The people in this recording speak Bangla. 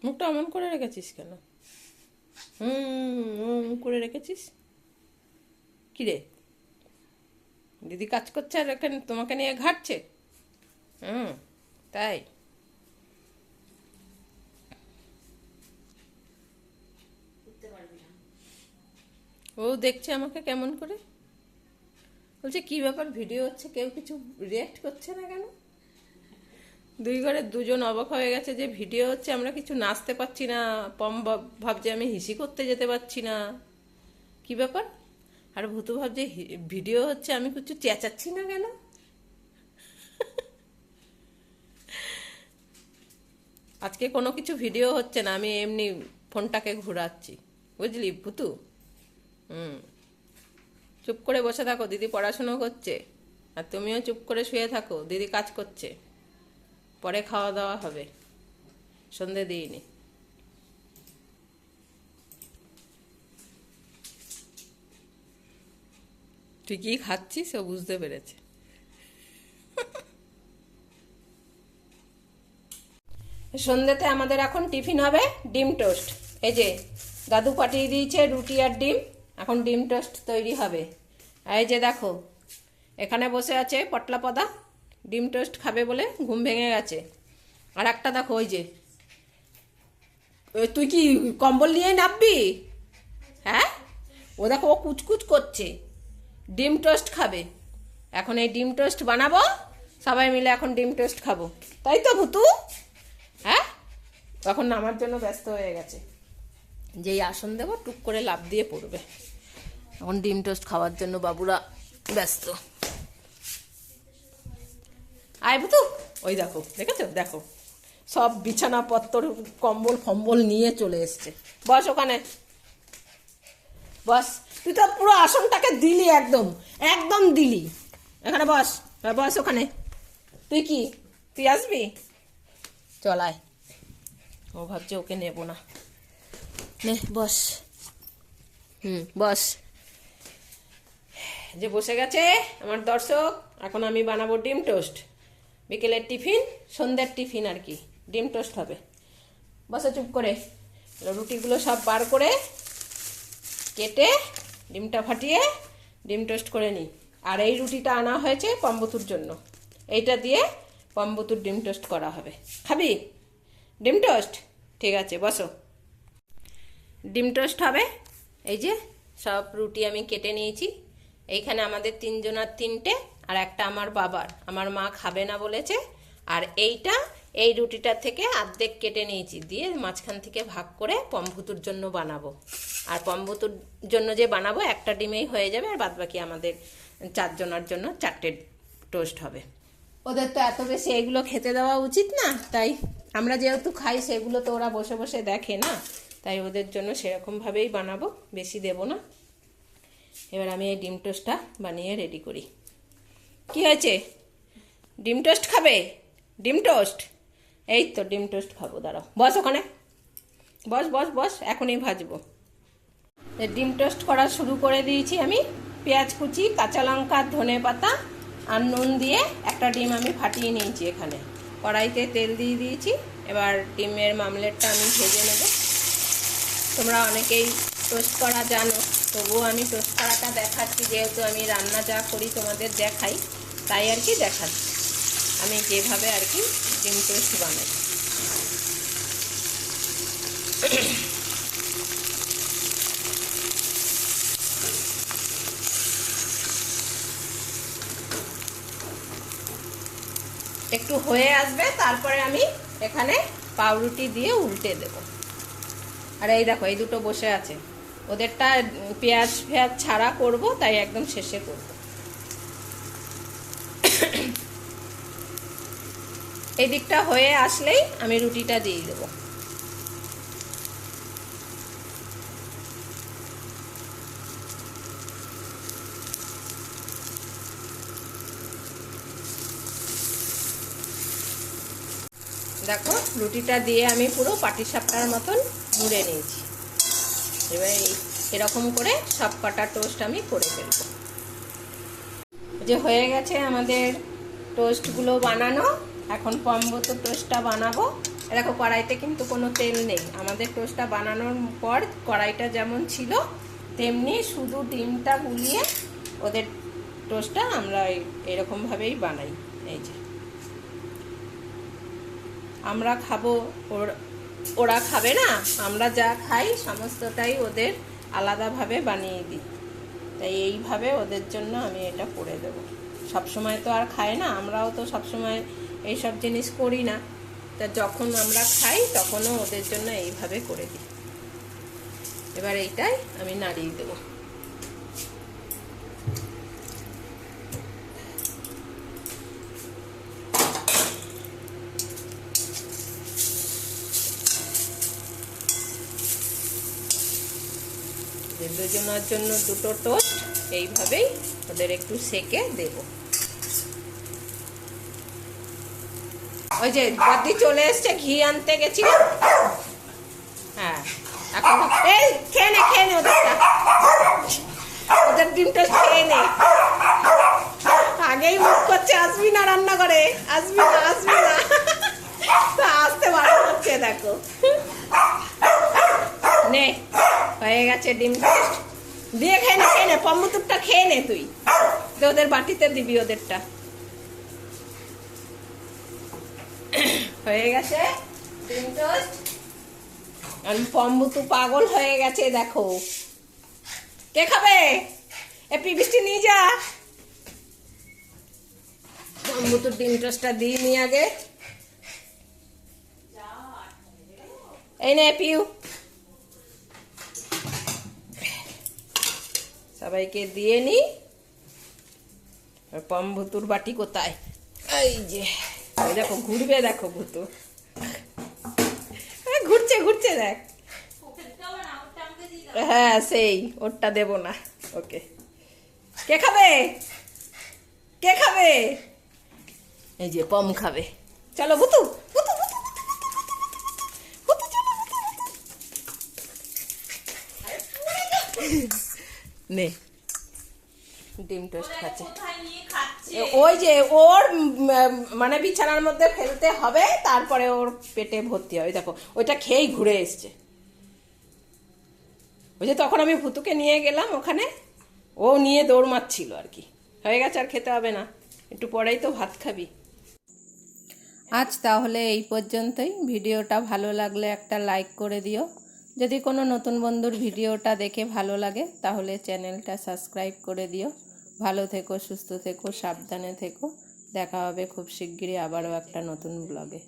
মুখটা অমন করে রেখেছিস কেন? করে রেখেছিস কি রে? দিদি কাজ করছে আর এখানে তোমাকে নিয়ে ঘাটছে। তাই ও দেখছে আমাকে কেমন করে, বলছে কি ব্যাপার ভিডিও হচ্ছে, কেউ কিছু রিয়াক্ট করছে না কেন? দুই ঘরে দুজন অবাক হয়ে গেছে যে ভিডিও হচ্ছে, আমরা কিছু নাচতে পারছি না। পম ভাবছে আমি হিসি করতে যেতে পারছি না, কি ব্যাপার? আর ভূতু ভাবছে ভিডিও হচ্ছে, আমি কিছু চেঁচাচ্ছি না কেন? আজকে কোনো কিছু ভিডিও হচ্ছে না, আমি এমনি ফোনটাকে ঘোরাচ্ছি, বুঝলি ভূতু? চুপ করে বসে থাকো, দিদি পড়াশুনো করছে। আর তুমিও চুপ করে শুয়ে থাকো, দিদি কাজ করছে। পরে খাওয়া দাওয়া হবে, সন্ধে দিইনি। তুই কি খাচ্ছিস ও বুঝতে পেরেছে। সন্ধ্যেতে আমাদের এখন টিফিন হবে ডিম টোস্ট। এই যে দাদু পাঠিয়ে দিয়েছে রুটি আর ডিম, এখন ডিম টোস্ট তৈরি হবে। এই যে দেখো এখানে বসে আছে পটলা পদা, ডিম টোস্ট খাবে বলে ঘুম ভেঙে গেছে। আর একটা দেখো ওই যে, তুই কি কম্বল নিয়ে নামবি? হ্যাঁ, ও দেখো ও কুচকুচ করছে, ডিম টোস্ট খাবে। এখন এই ডিম টোস্ট বানাবো, সবাই মিলে এখন ডিম টোস্ট খাবো, তাই তো ভুতু? হ্যাঁ, তখন নামার জন্য ব্যস্ত হয়ে গেছে, যেই আসন দেবো টুক করে লাফ দিয়ে পড়বে। এখন ডিম টোস্ট খাওয়ার জন্য বাবুরা ব্যস্ত। আয় ভুতু, ওই দেখো, দেখেছো? দেখো সব বিছানাপত্র কম্বল ফম্বল নিয়ে চলে এসছে। বস ওখানে, বস। তুই তো পুরো আসনটাকে দিলি, একদম একদম দিলি। এখানে বস, বস ওখানে। তুই কি, তুই আসবি? চল আয়। ও ভাবছে ওকে নেবো না, নে বস। বস। যে বসে গেছে আমার দর্শক, এখন আমি বানাবো ডিম টোস্ট। বিকেলের টিফিন, সন্ধ্যের টিফিন আর কি, ডিম টোস্ট হবে। বসে চুপ করে। রুটিগুলো সব বার করে কেটে ডিমটা ফাটিয়ে ডিম টোস্ট করে নিই। আর এই রুটিটা আনা হয়েছে পম্বতুর জন্য, এইটা দিয়ে পম্বতুর ডিম টোস্ট করা হবে। খাবি ডিম টোস্ট? ঠিক আছে বসো। ডিম টোস্ট হবে। এই যে সব রুটি আমি কেটে নিয়েছি। এইখানে আমাদের তিনজনার তিনটে, আর একটা আমার বাবার, আমার মা খাবে না বলেছে। আর এইটা, এই রুটিটা থেকে অর্ধেক কেটে নিয়েছি, দিয়ে মাঝখান থেকে ভাগ করে পম্বতুর জন্য বানাবো। আর পম্বতুর জন্য যে বানাবো একটা ডিমেই হয়ে যাবে, আর বাদবাকি আমাদের চারজনের জন্য চারটে টোস্ট হবে। ওদের তো এত বেশি এগুলো খেতে দেওয়া উচিত না, তাই আমরা যেহেতু খাই সেগুলো তো ওরা বসে বসে দেখে না, তাই ওদের জন্য সেরকমভাবেই বানাবো, বেশি দেব না। এবার আমি এই ডিম টোস্টটা বানিয়ে রেডি করি। কি হয়েছে? ডিম টোস্ট খাবে? ডিম টোস্ট, এই তো ডিম টোস্ট খাবো। দাঁড়াও, বস ওখানে, বস বস বস, এখনই ভাজবো। ডিম টোস্ট করা শুরু করে দিয়েছি আমি। পেঁয়াজ কুচি, কাঁচা লঙ্কা, ধনে পাতা আর নুন দিয়ে একটা ডিম আমি ফাটিয়ে নিয়েছি। এখানে কড়াইতে তেল দিয়ে দিয়েছি। এবার ডিমের মামলেটটা আমি ভেজে নেব। তোমরা অনেকেই টোস্ট করা জানো, তবুও আমি টোস্ট করাটা দেখাচ্ছি, যেহেতু আমি রান্না যা করি তোমাদের দেখাই, তাই আর কি দেখাচ্ছি আমি যেভাবে আর কি ডিম টোস্ট বানাই। একটু হয়ে আসবে, তারপরে আমি এখানে পাউরুটি দিয়ে উল্টে দেব। আর এই দেখো, এই দুটো বসে আছে, ওদেরটা পেঁয়াজ ফেয়াজ ছাড়া করব, তাই একদম শেষে করব। এই দিকটা হয়ে আসলেই আমি রুটিটা দিয়ে দেব। দেখো রুটিটা দিয়ে আমি পুরো পাটিসাপটার মতন মুড়ে নিয়েছি। এবার এরকম করে সব কটা টোস্ট আমি করে ফেলবো। যে হয়ে গেছে আমাদের টোস্টগুলো বানানো, এখন পম্বতুর টোস্টটা বানাবো। দেখো কড়াইতে কিন্তু কোনো তেল নেই। আমাদের টোস্টটা বানানোর পর কড়াইটা যেমন ছিল তেমনি শুধু ডিমটা গুলিয়ে ওদের টোস্টটা আমরা এরকমভাবেই বানাই। এই যে আমরা খাবো, ওরা খাবে না, আমরা যা খাই সমস্তটাই ওদের আলাদাভাবে বানিয়ে দিই। তাই এইভাবে ওদের জন্য আমি এটা করে দেবো। সবসময় তো আর খায় না, আমরাও তো সবসময় এইসব জিনিস করি না। তা যখন আমরা খাই তখনও ওদের জন্য এইভাবে করে দিই। এবার এইটাই আমি নাড়িয়ে দেবো। দুজনের জন্য দুটো টোস্ট এইভাবেই ওদের একটু সেকে দেব। ওই যে বদ্দি চলে এসছে, ঘি আনতে গেছিল। হ্যাঁ এখন এই খেয়ে নে ওদেরটা, ওদের ডিম টোস্ট খেয়ে নে। আগেই মুখ করছে আসবি না রান্না করে, আসবি না তো আসতে ভালো হচ্ছে। দেখো নে হয়ে গেছে ডিম টোস্ট। দিয়ে খেয়ে নে পম্বুতুরটা খেয়ে নে তুই, ওদের বাটিতে দিবি ওদেরটা। হয়ে গেছে ডিম টোস্ট। পম্বুতু পাগল হয়ে গেছে দেখো। কে খাবে? এপি বৃষ্টি নিয়ে যা। পম্বুতুর ডিম টোস্টটা দিয়ে নি আগে। এই নে পিউ, সবাইকে দিয়ে নি। পম্বুতুর বাটি কোথায়? এই যে দেখো ঘুরবে, দেখো ভুতু ঘুরছে দেখ। হ্যাঁ সেই ওরটা দেব না ওকে। কে খাবে? এই যে পম খাবে। চলো ভুতু নে ডিম টোস্ট খাচ্ছে। ওই যে ওর মানে বিছানার মধ্যে ফেলতে হবে, তারপরে ওর পেটে ভর্তি হবে। দেখো ওইটা খেয়েই ঘুরে এসছে। ওই যে তখন আমি ভুতুকে নিয়ে গেলাম ওখানে, ও নিয়ে দৌড় মারছিল আর কি। হয়ে গেছে, আর খেতে হবে না, একটু পরেই তো ভাত খাবি। আজ তাহলে এই পর্যন্তই। ভিডিওটা ভালো লাগলে একটা লাইক করে দিও। যদি কোনো নতুন বন্ধুর ভিডিওটা দেখে ভালো লাগে তাহলে চ্যানেলটা সাবস্ক্রাইব করে দিও। ভালো থেকো, সুস্থ থেকো, সাবধানে থেকো। দেখা হবে খুব শিগগিরই আবারও একটা নতুন ব্লগে।